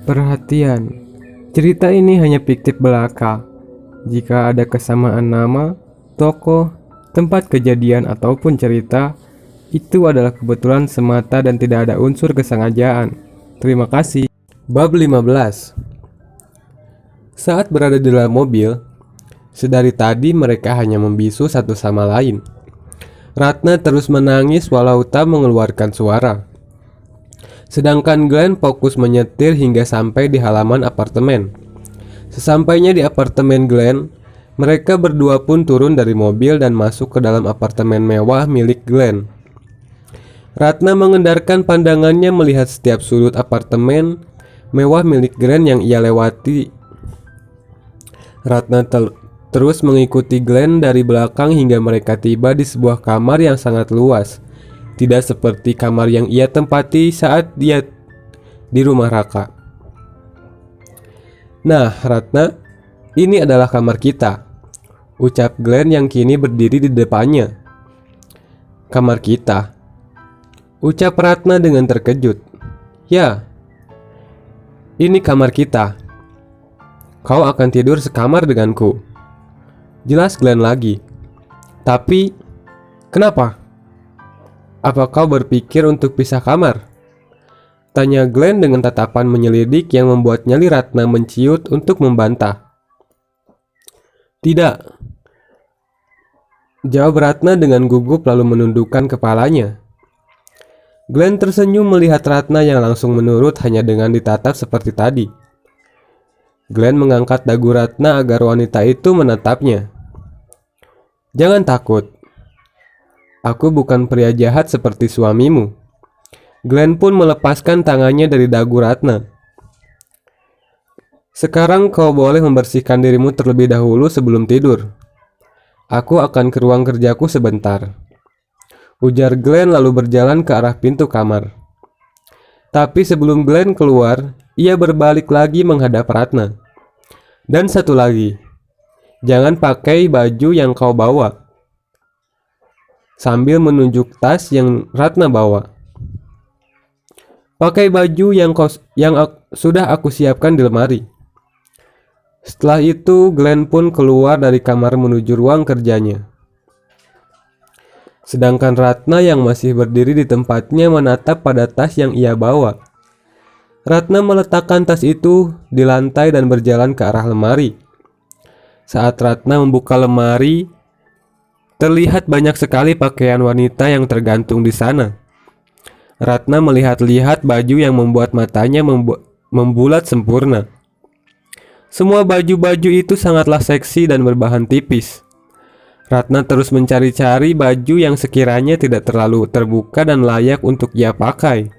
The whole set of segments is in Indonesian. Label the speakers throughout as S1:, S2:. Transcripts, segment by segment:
S1: Perhatian, cerita ini hanya fiktif belaka. Jika ada kesamaan nama, tokoh, tempat kejadian ataupun cerita, itu adalah kebetulan semata dan tidak ada unsur kesengajaan. Terima kasih. Bab 15. Saat berada di dalam mobil, sedari tadi mereka hanya membisu satu sama lain. Ratna terus menangis walau tak mengeluarkan suara. Sedangkan Glenn fokus menyetir hingga sampai di halaman apartemen. Sesampainya di apartemen Glenn, mereka berdua pun turun dari mobil dan masuk ke dalam apartemen mewah milik Glenn. Ratna mengendarkan pandangannya melihat setiap sudut apartemen mewah milik Glenn yang ia lewati. Ratna terus mengikuti Glenn dari belakang hingga mereka tiba di sebuah kamar yang sangat luas. Tidak seperti kamar yang ia tempati saat dia di rumah Raka. "Nah, Ratna, ini adalah kamar kita," ucap Glenn yang kini berdiri di depannya. "Kamar kita?" ucap Ratna dengan terkejut. "Ya, ini kamar kita. Kau akan tidur sekamar denganku," jelas Glenn lagi. "Tapi, kenapa? Apa kau berpikir untuk pisah kamar?" tanya Glenn dengan tatapan menyelidik yang membuat nyali Ratna menciut untuk membantah. "Tidak," jawab Ratna dengan gugup lalu menundukkan kepalanya. Glenn tersenyum melihat Ratna yang langsung menurut hanya dengan ditatap seperti tadi. Glenn mengangkat dagu Ratna agar wanita itu menatapnya. "Jangan takut. Aku bukan pria jahat seperti suamimu." Glenn pun melepaskan tangannya dari dagu Ratna. "Sekarang kau boleh membersihkan dirimu terlebih dahulu sebelum tidur. Aku akan ke ruang kerjaku sebentar," ujar Glenn lalu berjalan ke arah pintu kamar. Tapi sebelum Glenn keluar, ia berbalik lagi menghadap Ratna. "Dan satu lagi, jangan pakai baju yang kau bawa," sambil menunjuk tas yang Ratna bawa. "Pakai baju yang sudah aku siapkan di lemari." Setelah itu Glenn pun keluar dari kamar menuju ruang kerjanya. Sedangkan Ratna yang masih berdiri di tempatnya menatap pada tas yang ia bawa. Ratna meletakkan tas itu di lantai dan berjalan ke arah lemari. Saat Ratna membuka lemari, terlihat banyak sekali pakaian wanita yang tergantung di sana. Ratna melihat-lihat baju yang membuat matanya membulat sempurna. Semua baju-baju itu sangatlah seksi dan berbahan tipis. Ratna terus mencari-cari baju yang sekiranya tidak terlalu terbuka dan layak untuk ia pakai.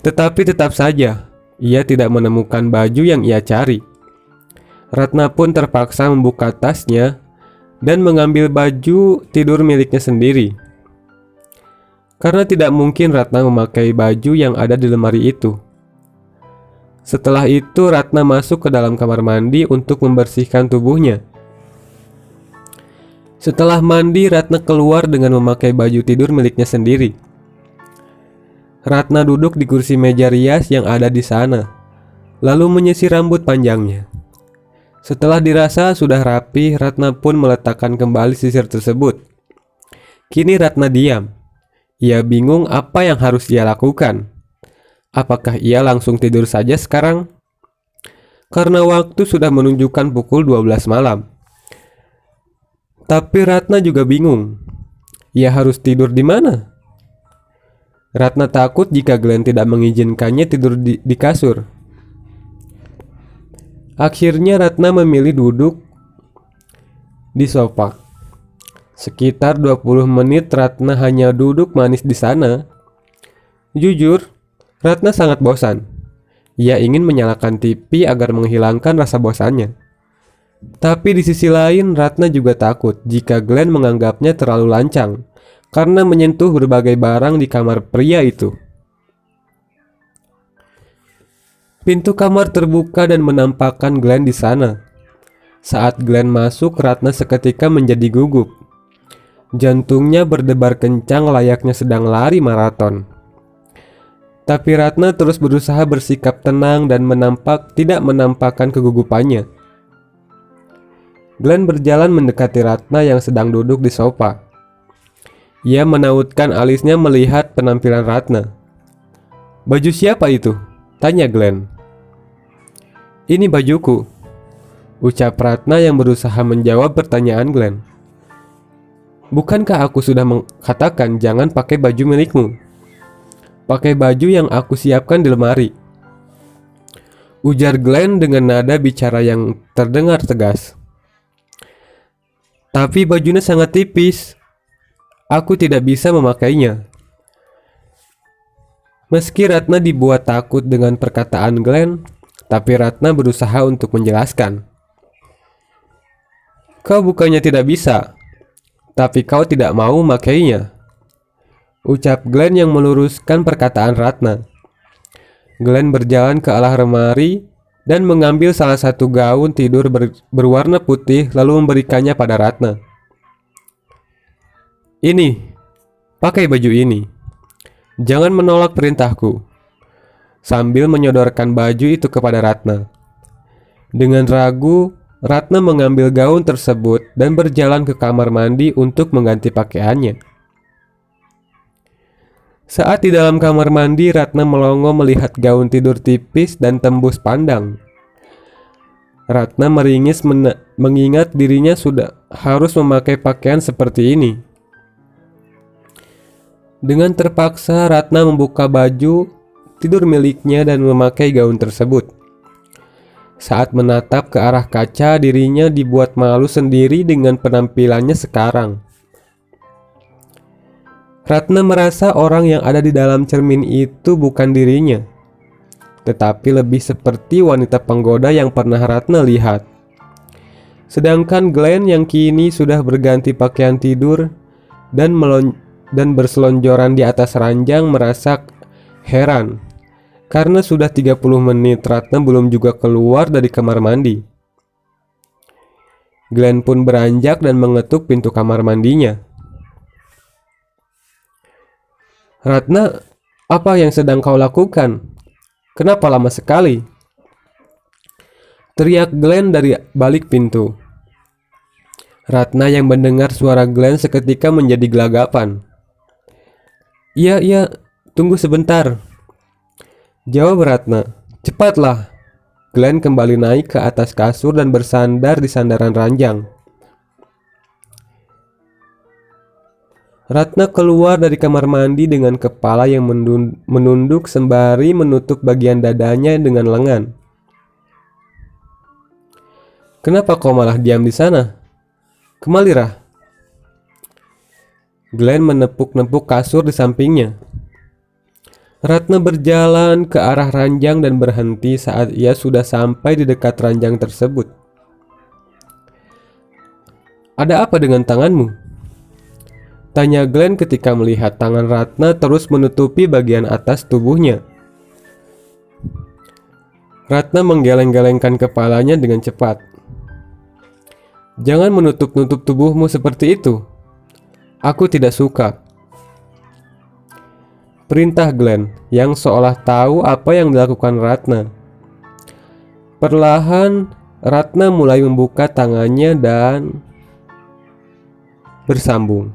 S1: Tetapi tetap saja, ia tidak menemukan baju yang ia cari. Ratna pun terpaksa membuka tasnya dan mengambil baju tidur miliknya sendiri. Karena tidak mungkin Ratna memakai baju yang ada di lemari itu. Setelah itu Ratna masuk ke dalam kamar mandi untuk membersihkan tubuhnya. Setelah mandi, Ratna keluar dengan memakai baju tidur miliknya sendiri. Ratna duduk di kursi meja rias yang ada di sana, lalu menyisir rambut panjangnya. Setelah dirasa sudah rapi, Ratna pun meletakkan kembali sisir tersebut. Kini Ratna diam. Ia bingung apa yang harus ia lakukan. Apakah ia langsung tidur saja sekarang? Karena waktu sudah menunjukkan pukul 12 malam. Tapi Ratna juga bingung. Ia harus tidur di mana? Ratna takut jika Glenn tidak mengizinkannya tidur di kasur. Akhirnya Ratna memilih duduk di sofa. Sekitar 20 menit Ratna hanya duduk manis di sana. Jujur, Ratna sangat bosan. Ia ingin menyalakan TV agar menghilangkan rasa bosannya. Tapi di sisi lain Ratna juga takut jika Glenn menganggapnya terlalu lancang karena menyentuh berbagai barang di kamar pria itu. Pintu kamar terbuka dan menampakkan Glenn di sana. Saat Glenn masuk, Ratna seketika menjadi gugup. Jantungnya berdebar kencang layaknya sedang lari maraton. Tapi Ratna terus berusaha bersikap tenang dan tidak menampakkan kegugupannya. Glenn berjalan mendekati Ratna yang sedang duduk di sofa. Ia menautkan alisnya melihat penampilan Ratna. "Baju siapa itu?" tanya Glenn. "Ini bajuku," ucap Ratna yang berusaha menjawab pertanyaan Glenn. "Bukankah aku sudah mengatakan jangan pakai baju milikmu? Pakai baju yang aku siapkan di lemari," ujar Glenn dengan nada bicara yang terdengar tegas. "Tapi bajunya sangat tipis. Aku tidak bisa memakainya." Meski Ratna dibuat takut dengan perkataan Glenn, tapi Ratna berusaha untuk menjelaskan. "Kau bukannya tidak bisa, tapi kau tidak mau memakainya," ucap Glenn yang meluruskan perkataan Ratna. Glenn berjalan ke arah lemari dan mengambil salah satu gaun tidur berwarna putih lalu memberikannya pada Ratna. "Ini, pakai baju ini. Jangan menolak perintahku," sambil menyodorkan baju itu kepada Ratna. Dengan ragu, Ratna mengambil gaun tersebut dan berjalan ke kamar mandi untuk mengganti pakaiannya. Saat di dalam kamar mandi, Ratna melongo melihat gaun tidur tipis dan tembus pandang. Ratna meringis mengingat dirinya sudah harus memakai pakaian seperti ini. Dengan terpaksa, Ratna membuka baju tidur miliknya dan memakai gaun tersebut. Saat menatap ke arah kaca, dirinya dibuat malu sendiri dengan penampilannya sekarang. Ratna merasa orang yang ada di dalam cermin itu bukan dirinya, tetapi lebih seperti wanita penggoda yang pernah Ratna lihat. Sedangkan Glenn yang kini sudah berganti pakaian tidur dan berselonjoran di atas ranjang merasa heran karena sudah 30 menit Ratna belum juga keluar dari kamar mandi. Glenn pun beranjak dan mengetuk pintu kamar mandinya. "Ratna, apa yang sedang kau lakukan? Kenapa lama sekali?" teriak Glenn dari balik pintu. Ratna yang mendengar suara Glenn seketika menjadi gelagapan. Iya, tunggu sebentar," jawab Ratna. "Cepatlah." Glenn kembali naik ke atas kasur dan bersandar di sandaran ranjang. Ratna keluar dari kamar mandi dengan kepala yang menunduk sembari menutup bagian dadanya dengan lengan. "Kenapa kau malah diam di sana? Kemarilah." Glenn menepuk-nepuk kasur di sampingnya. Ratna berjalan ke arah ranjang dan berhenti saat ia sudah sampai di dekat ranjang tersebut. "Ada apa dengan tanganmu?" tanya Glenn ketika melihat tangan Ratna terus menutupi bagian atas tubuhnya. Ratna menggeleng-gelengkan kepalanya dengan cepat. "Jangan menutup-nutup tubuhmu seperti itu. Aku tidak suka," perintah Glenn yang seolah tahu apa yang dilakukan Ratna. Perlahan, Ratna mulai membuka tangannya dan bersambung.